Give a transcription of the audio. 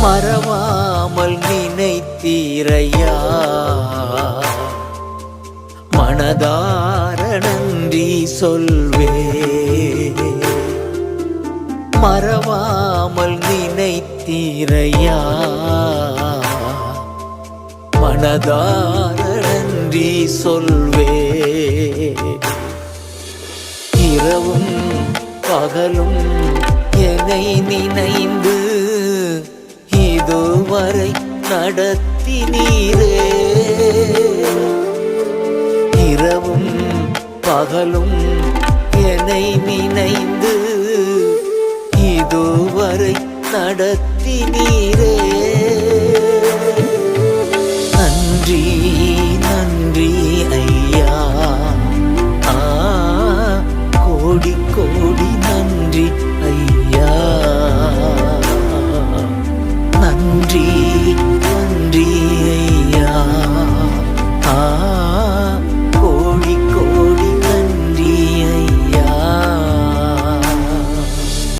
மறவாமல் நினைத்தீரையா, மனதார நன்றி சொல்வே. மறவாமல் நினைத்தீரையா, மனதார நன்றி சொல்வே. இரவும் பகலும் என்னை நினைந்து இதுவரை நடத்தினீரே. இரவும் பகலும் என்னை நினைந்து இதுவரை நடத்தினீரே. நன்றி நன்றி ஐயா, கோடி கோடி நன்றி ஐயா. நன்றி நன்றி ஐயா.